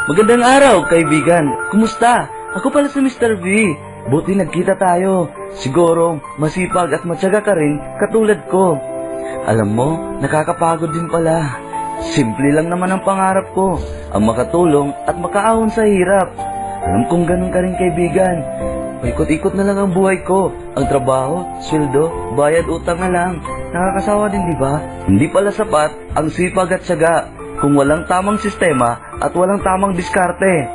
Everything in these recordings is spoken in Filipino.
Magandang araw, kaibigan. Kumusta? Ako pala si Mr. V. Buti nagkita tayo. Siguro, masipag at matyaga ka rin katulad ko. Alam mo, nakakapagod din pala. Simple lang naman ang pangarap ko, ang makatulong at makaahon sa hirap. Alam kong ganun ka rin, kaibigan. Paikot-ikot na lang ang buhay ko. Ang trabaho, sweldo, bayad, utang na lang. Nakakasawa din, di ba? Hindi pala sapat ang sipag at tiyaga kung walang tamang sistema at walang tamang diskarte.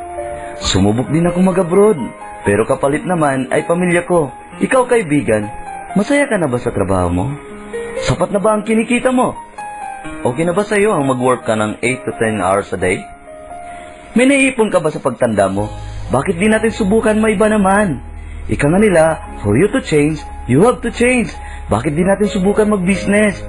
Sumubok din ako mag-abroad, pero kapalit naman ay pamilya ko. Ikaw, kaibigan, masaya ka na ba sa trabaho mo? Sapat na ba ang kinikita mo? Okay na ba sa'yo ang mag-work ka ng 8 to 10 hours a day? May naiipon ka ba sa pagtanda mo? Bakit di natin subukan maiba naman? Ika nga nila, for you to change, you have to change. Bakit di natin subukan mag-business?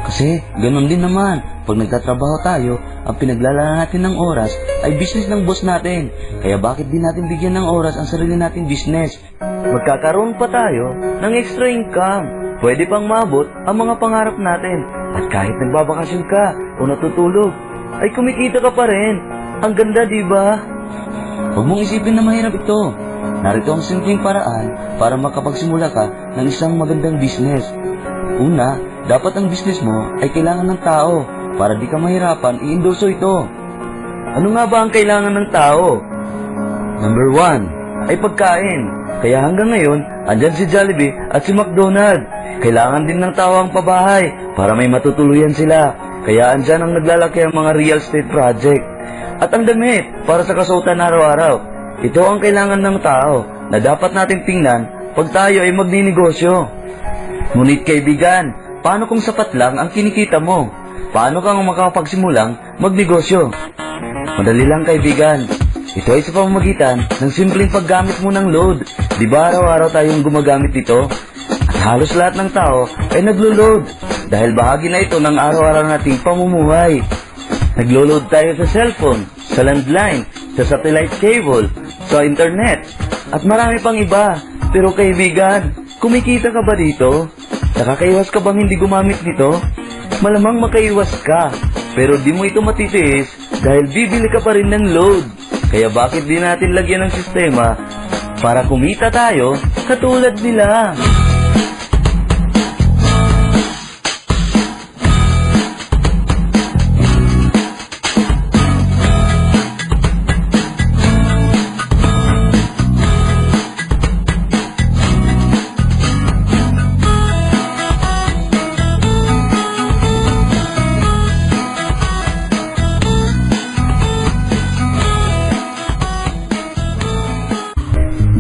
Kasi, ganun din naman. Pag nagtatrabaho tayo, ang pinaglalaan natin ng oras ay business ng boss natin. Kaya bakit di natin bigyan ng oras ang sarili nating business? Magkakaroon pa tayo ng extra income. Pwede pang maabot ang mga pangarap natin. At kahit nagbabakasyon ka o natutulog, ay kumikita ka pa rin. Ang ganda, di ba? Huwag mong isipin na mahirap ito. Narito ang simpleng paraan para makapagsimula ka ng isang magandang business. Una, dapat ang business mo ay kailangan ng tao. Para di ka mahirapan, i-endorso ito. Ano nga ba ang kailangan ng tao? Number 1 ay pagkain. Kaya hanggang ngayon, andyan si Jollibee at si McDonald. Kailangan din ng tao ang pabahay para may matutuluyan sila. Kaya andyan ang naglalaki ang mga real estate project. At ang damit para sa kasuotan araw-araw. Ito ang kailangan ng tao na dapat nating tingnan pag tayo ay magninegosyo. Ngunit kaibigan, paano kung sapat lang ang kinikita mo? Paano kang makapagsimulang magnegosyo? Madali lang, kaibigan. Ito ay sa pamamagitan ng simpleng paggamit mo ng load. Di ba araw-araw tayong gumagamit nito? At halos lahat ng tao ay naglo-load dahil bahagi na ito ng araw-araw nating pamumuhay. Naglo-load tayo sa cellphone, sa landline, sa satellite cable, sa internet, at marami pang iba. Pero kaibigan, kumikita ka ba dito? Nakakaiwas ka bang hindi gumamit nito? Malamang makaiwas ka, pero di mo ito matitiis dahil bibili ka pa rin ng load. Kaya bakit di natin lagyan ng sistema para kumita tayo katulad nila?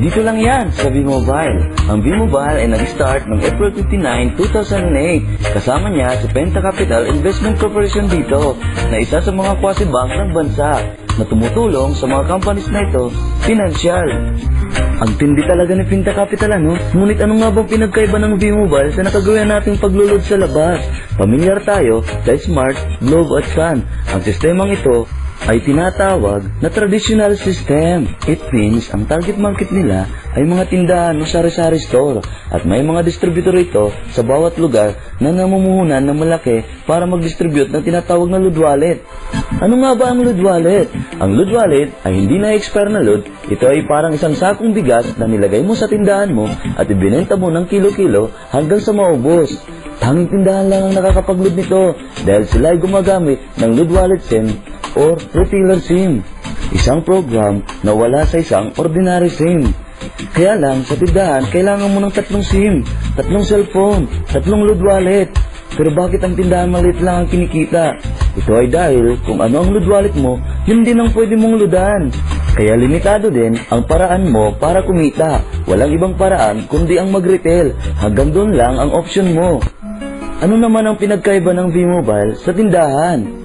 Dito lang yan sa V-Mobile. Ang V-Mobile ay nag-start noong April 29, 2008. Kasama niya si Penta Capital Investment Corporation dito, na isa sa mga quasi-bank ng bansa na tumutulong sa mga companies na ito, financial. Ang tindi talaga ni Penta Capital, ano? Ngunit ano nga bang pinagkaiba ng V-Mobile sa nakagawa nating paglulod sa labas? Pamilyar tayo sa Smart, Globe at Sun. Ang sistemang ito ay tinatawag na traditional system. It means ang target market nila ay mga tindahan o sari-sari store at may mga distributor ito sa bawat lugar na namumuhunan ng malaki para mag-distribute ng tinatawag na load wallet. Ano nga ba ang load wallet? Ang load wallet ay hindi na expire na load. Ito ay parang isang sakong bigas na nilagay mo sa tindahan mo at ibinenta mo ng kilo-kilo hanggang sa maubos. Tanging tindahan lang ang nakakapag-load nito dahil sila ay gumagamit ng load wallet SIM or retailer SIM, isang program na wala sa isang ordinary SIM. Kaya lang, sa tindahan, kailangan mo ng 3 SIM, 3 cellphone, 3 load wallet. Pero bakit ang tindahan maliit lang ang kinikita? Ito ay dahil kung ano ang load wallet mo, yun din ang pwede mong loadan. Kaya limitado din ang paraan mo para kumita. Walang ibang paraan kundi ang mag-retail. Hanggang doon lang ang option mo. Ano naman ang pinagkaiba ng V-Mobile sa tindahan?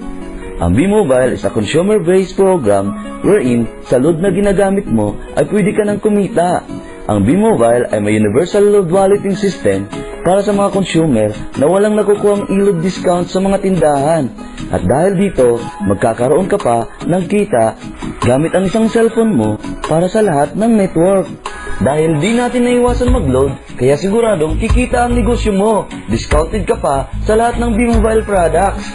Ang V-Mobile is a consumer-based program wherein sa load na ginagamit mo ay pwede ka nang kumita. Ang V-Mobile ay may universal load walleting system para sa mga consumer na walang nakukuhang e-load discount sa mga tindahan. At dahil dito, magkakaroon ka pa ng kita gamit ang isang cellphone mo para sa lahat ng network. Dahil di natin naiwasan mag-load, kaya siguradong kikita ang negosyo mo. Discounted ka pa sa lahat ng V-Mobile products.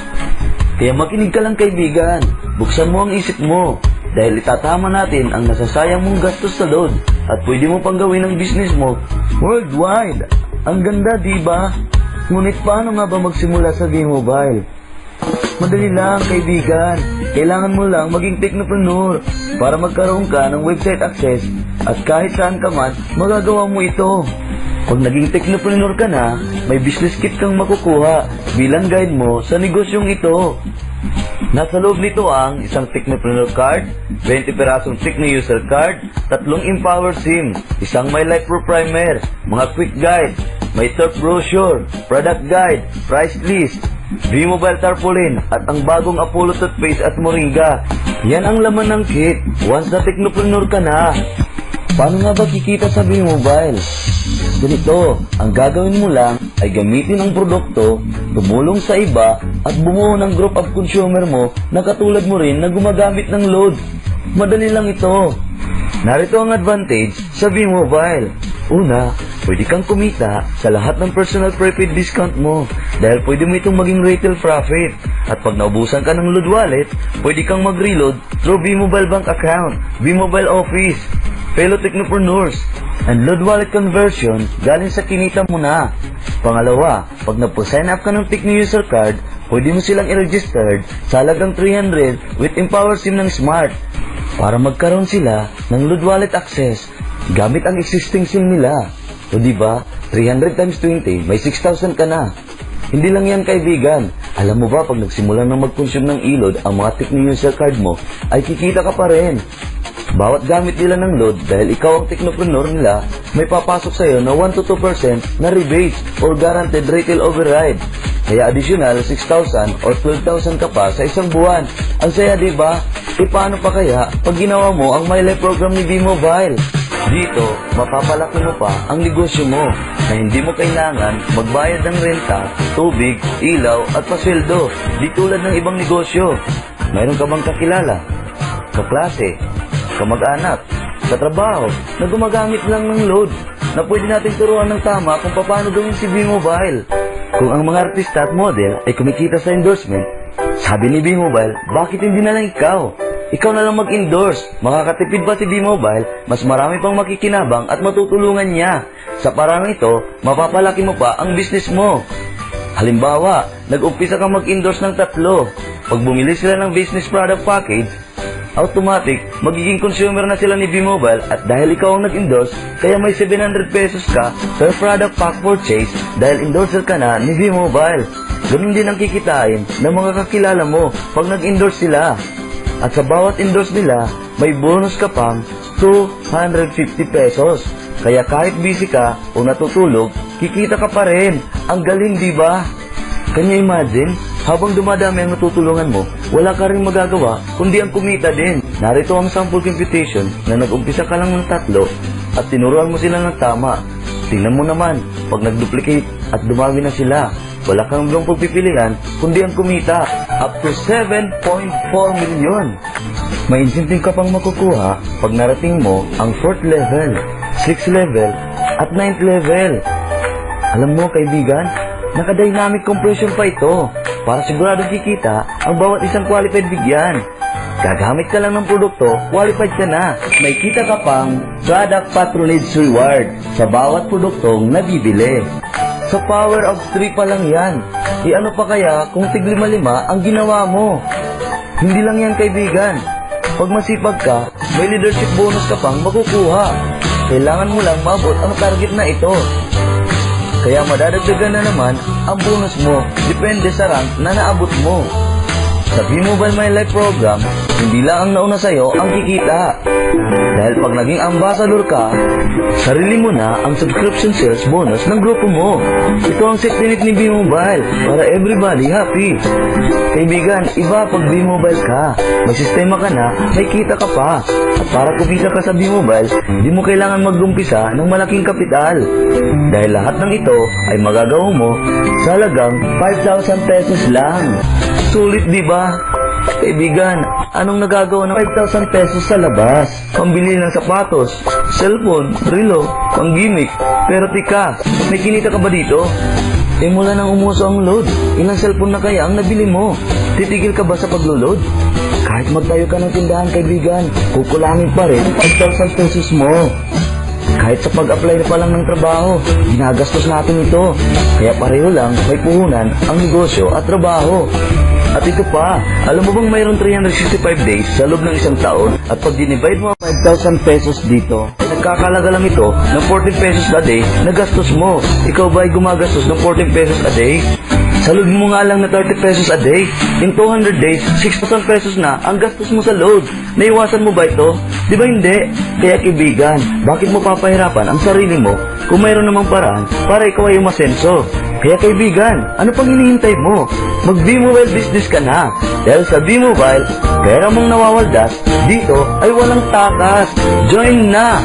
Kaya makinig ka lang, kaibigan. Buksan mo ang isip mo. dahil itatama natin ang nasasayang mong gastos sa load at pwede mo pang gawin ang business mo worldwide. Ang ganda, diba? Ngunit paano nga ba magsimula sa V-Mobile? Madali lang, kaibigan. Kailangan mo lang maging technopreneur para magkaroon ka ng website access at kahit saan ka man, magagawa mo ito. Pag naging technopreneur ka na, may business kit kang makukuha bilang guide mo sa negosyong ito. Nasa loob nito ang isang Technopreneur card, 20 pirasong Techno User card, 3 Empower SIM, isang My Life Pro Primer, mga quick guide, may turf brochure, product guide, price list, V-Mobile tarpaulin, at ang bagong Apollo toothpaste at Moringa. Yan ang laman ng kit once na Technopreneur ka na. Paano nga ba kikita sa V-Mobile? Ganito, ang gagawin mo lang ay gamitin ang produkto, tumulong sa iba, at bumuo ng group of consumer mo na katulad mo rin na gumagamit ng load. Madali lang ito. Narito ang advantage sa V-Mobile. Una, pwede kang kumita sa lahat ng personal prepaid discount mo dahil pwede mo itong maging retail profit. At pag naubusan ka ng load wallet, pwede kang mag-reload through V-Mobile bank account, V-Mobile office, fellow technopreneurs, and load wallet conversion galing sa kinita mo na. Pangalawa, pag nagpo-sign up ka ng Techno User Card, pwede mo silang i-registered sa halagang 300 with Empower SIM ng Smart para magkaroon sila ng load wallet access gamit ang existing SIM nila. O diba, 300 times 20, may 6,000 ka na. Hindi lang yan, kaibigan. Alam mo ba, pag nagsimula na mag-consume ng e-load ang mga Techno User Card mo, ay kikita ka pa rin. Bawat gamit nila ng load dahil ikaw ang technopreneur nila, may papasok sa'yo na 1-2% na rebate or guaranteed retail override. Kaya additional 6,000 or 12,000 ka pa sa isang buwan. Ang saya, diba? E paano pa kaya pag ginawa mo ang My Life program ni V-Mobile? Dito, mapapalaki mo pa ang negosyo mo na hindi mo kailangan magbayad ng renta, tubig, ilaw at pasweldo di tulad ng ibang negosyo. Mayroon ka bang kakilala, kaklase, kamag-anak, katrabaho na gumagamit lang ng load na pwede natin turuan ng tama kung paano gawin si V-Mobile? Kung ang mga artista at model ay kumikita sa endorsement, sabi ni V-Mobile, bakit hindi na lang ikaw? Ikaw na lang mag-endorse. Makakatipid pa si V-Mobile, mas marami pang makikinabang at matutulungan niya. Sa parang ito, mapapalaki mo pa ang business mo. Halimbawa, nag-umpisa kang mag-endorse ng 3. Pag bumili sila ng business product package, automatic, magiging consumer na sila ni V-Mobile at dahil ikaw ang nag-endorse, kaya may 700 pesos ka per product pack purchase dahil endorser ka na ni V-Mobile. Ganun din ang kikitain ng mga kakilala mo pag nag-endorse sila. At sa bawat endorse nila, may bonus ka pang 250 pesos. Kaya kahit busy ka o natutulog, kikita ka pa rin. Ang galing, diba? Kanya imagine, habang dumadami ang natutulungan mo, wala ka rin magagawa kundi ang kumita din. Narito ang sample computation na nag-umpisa ka lang ng 3 at tinuruan mo sila ng tama. Tingnan mo naman, pag nag-duplicate at dumami na sila, wala kang ibang pagpipilian kundi ang kumita. Up to 7.4 million. May incentive ka pang makukuha pag narating mo ang 4th level, 6th level, at 9th level. Alam mo, kaibigan, naka-dynamic compression pa ito para siguradong kikita ang bawat isang qualified bigyan. Gagamit ka lang ng produkto, qualified ka na. May kita ka pang product patronage reward sa bawat produktong nabibili. Sa power of 3 pa lang yan. Ano pa kaya kung tig-5 ang ginawa mo? Hindi lang yan, kaibigan. Pag masipag ka, may leadership bonus ka pang makukuha. Kailangan mo lang maabot ang target na ito. Kaya madadagdagan na naman ang bonus mo, depende sa rank na naabot mo. Sa V-Mobile My Life program, hindi lang ang nauna sa'yo ang kikita. Dahil pag naging ambassador ka, sarili mo na ang subscription sales bonus ng grupo mo. Ito ang set limit ni V-Mobile para everybody happy. Kaibigan, iba pag V-Mobile ka. May sistema ka na, may kita ka pa. At para kumita ka sa V-Mobile, hindi mo kailangan mag-umpisa ng malaking kapital. Dahil lahat ng ito ay magagawa mo sa halagang 5,000 pesos lang. Sulit, di ba? Kaibigan, anong nagagawa ng 5,000 pesos sa labas? Pambili ng sapatos, cellphone, relo, pang gimmick. Pero tika, may kinita ka ba dito? Mula nang umuso ang load, ilang cellphone na kaya ang nabili mo? Titigil ka ba sa paglo-load? Kahit magtayo ka ng tindahan, kaibigan, kukulangin pa rin ang 5,000 pesos mo. Kahit sa pag-apply na pa lang ng trabaho, ginagastos natin ito. Kaya pareho lang, may puhunan ang negosyo at trabaho. At ito pa, alam mo bang mayroon 365 days sa loob ng isang taon at pag dinivide mo ang 5,000 pesos dito, ay nagkakalaga lang ito ng 14 pesos a day na gastos mo. Ikaw ba ay gumagastos ng 14 pesos a day? Sa load mo nga lang na 30 pesos a day. In 200 days, 6,000 pesos na ang gastos mo sa load. Naiwasan mo ba ito? Di ba hindi? Kaya kaibigan, bakit mo papahirapan ang sarili mo kung mayroon namang paraan para ikaw ay umasenso? Kaya kaibigan, ano pang hinihintay mo? Mag B-Mobile business ka na. Dahil sa B-Mobile, pera mong nawawaldas, dito ay walang takas. Join na!